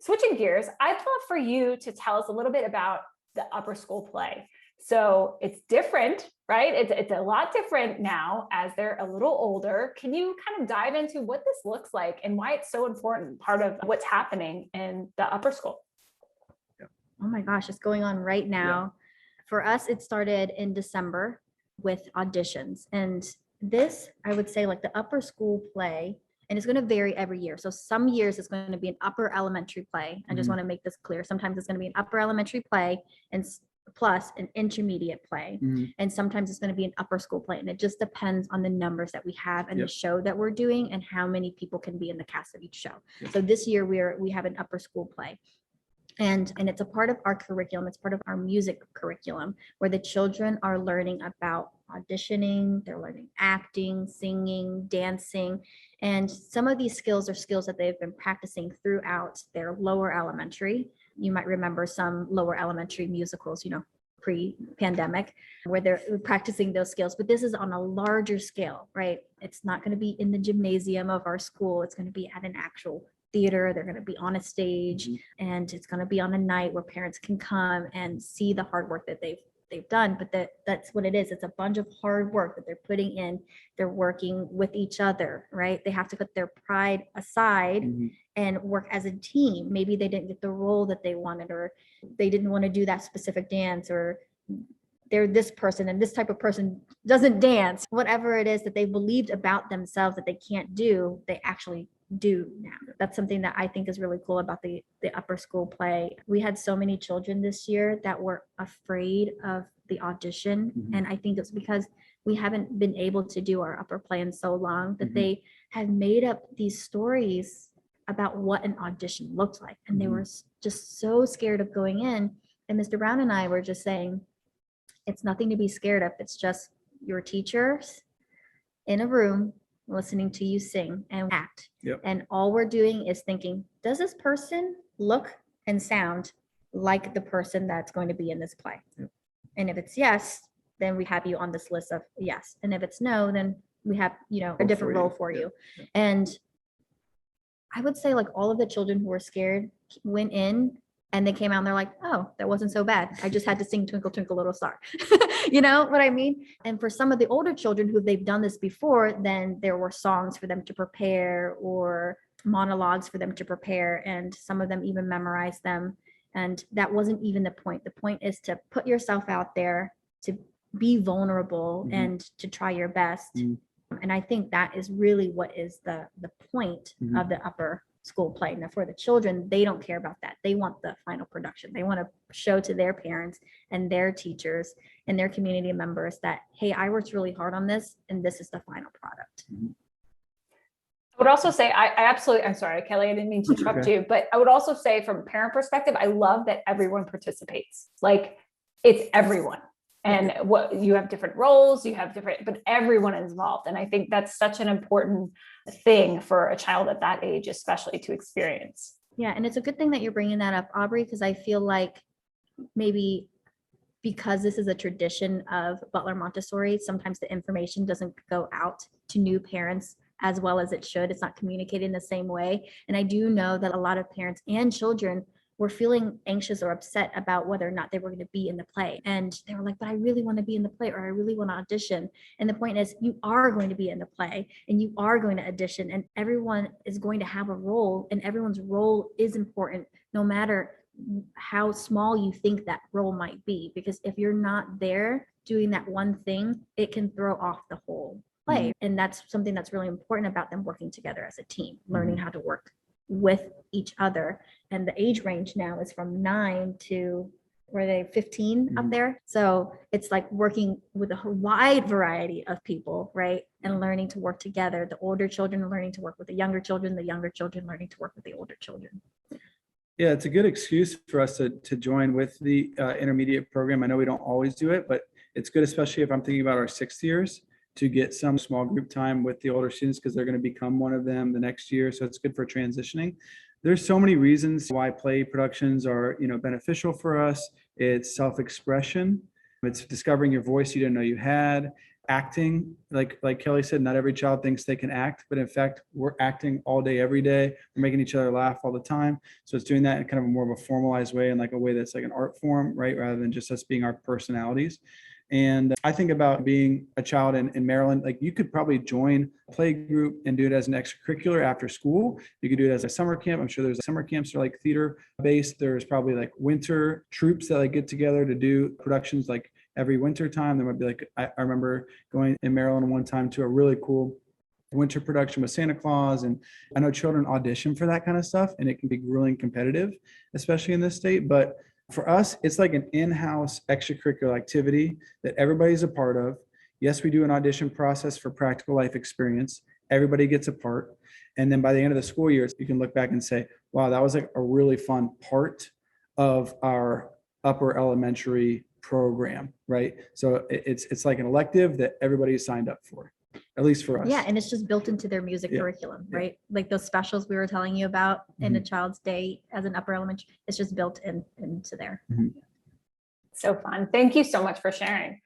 switching gears, I'd love for you to tell us a little bit about the upper school play. So it's different, right? It's a lot different now as they're a little older. Can you kind of dive into what this looks like and why it's so important part of what's happening in the upper school? Oh my gosh, it's going on right now. For us, it started in December with auditions. And this, I would say, like the upper school play, and it's going to vary every year. So some years it's going to be an upper elementary play. I just want to make this clear. Sometimes it's going to be an upper elementary play and plus an intermediate play. And sometimes it's going to be an upper school play. And it just depends on the numbers that we have and the show that we're doing and how many people can be in the cast of each show. So this year we have an upper school play. And it's a part of our curriculum. It's part of our music curriculum where the children are learning about auditioning, they're learning acting, singing, dancing. And some of these skills are skills that they've been practicing throughout their lower elementary. You might remember some lower elementary musicals, pre-pandemic, where they're practicing those skills. But this is on a larger scale, right? It's not going to be in the gymnasium of our school. It's going to be at an actual theater. They're going to be on a stage, and it's going to be on a night where parents can come and see the hard work that they've done. But that's what it is. It's a bunch of hard work that they're putting in. They're working with each other, right? They have to put their pride aside and work as a team. Maybe they didn't get the role that they wanted, or they didn't want to do that specific dance, or they're this person and this type of person doesn't dance. Whatever it is that they believed about themselves that they can't do, they actually do now. That's something that I think is really cool about the upper school play. We had so many children this year that were afraid of the audition. And I think it's because we haven't been able to do our upper play in so long that they have made up these stories about what an audition looked like. And they were just so scared of going in. And Mr. Brown and I were just saying, it's nothing to be scared of. It's just your teachers in a room listening to you sing and act. And all we're doing is thinking, does this person look and sound like the person that's going to be in this play? And if it's yes, then we have you on this list of yes. And if it's no, then we have, a different role for you. And I would say like all of the children who were scared went in and they came out and they're like, oh, that wasn't so bad. I just had to sing Twinkle, Twinkle, Little Star. You know what I mean? And for some of the older children who they've done this before, then there were songs for them to prepare or monologues for them to prepare. And some of them even memorized them. And that wasn't even the point. The point is to put yourself out there, to be vulnerable and to try your best. And I think that is really what is the point of the upper school play. Now for the children, they don't care about that. They want the final production. They want to show to their parents and their teachers and their community members that, hey, I worked really hard on this and this is the final product. I would also say, I'm sorry, Kelly, I didn't mean to interrupt you, but I would also say from a parent perspective, I love that everyone participates. Like it's everyone. And what you have different roles, but everyone is involved. And I think that's such an important thing for a child at that age, especially to experience. Yeah. And it's a good thing that you're bringing that up, Aubrey, because I feel like maybe because this is a tradition of Butler Montessori, sometimes the information doesn't go out to new parents as well as it should. It's not communicated in the same way. And I do know that a lot of parents and children were feeling anxious or upset about whether or not they were going to be in the play. And they were like, but I really want to be in the play, or I really want to audition. And the point is, you are going to be in the play and you are going to audition, and everyone is going to have a role, and everyone's role is important, no matter how small you think that role might be. Because if you're not there doing that one thing, it can throw off the whole play. And that's something that's really important about them working together as a team, learning how to work with each other. And the age range now is from 9 to, were they 15 up there? So it's like working with a wide variety of people, right? And learning to work together. The older children are learning to work with the younger children learning to work with the older children. Yeah, it's a good excuse for us to join with the intermediate program. I know we don't always do it, but it's good, especially if I'm thinking about our 6th years, to get some small group time with the older students, because they're going to become one of them the next year. So it's good for transitioning. There's so many reasons why play productions are, beneficial for us. It's self-expression. It's discovering your voice you didn't know you had. acting, like Kelly said, not every child thinks they can act, but in fact, we're acting all day, every day. We're making each other laugh all the time. So it's doing that in kind of a more of a formalized way, and like a way that's like an art form, right? Rather than just us being our personalities. And I think about being a child in Maryland, like you could probably join a play group and do it as an extracurricular after school. You could do it as a summer camp. I'm sure there's summer camps that are like theater based. There's probably like winter troops that like get together to do productions like every winter time. There might be like, I remember going in Maryland one time to a really cool winter production with Santa Claus. And I know children audition for that kind of stuff, and it can be grueling competitive, especially in this state. But for us, it's like an in-house extracurricular activity that everybody's a part of. Yes, we do an audition process for practical life experience. Everybody gets a part. And then by the end of the school year, you can look back and say, wow, that was like a really fun part of our upper elementary program, right? So it's like an elective that everybody signed up for, at least for us. Yeah, and it's just built into their music Yeah. curriculum, Yeah. right? Like those specials we were telling you about in a child's day as an upper elementary, it's just built into there. So fun. Thank you so much for sharing.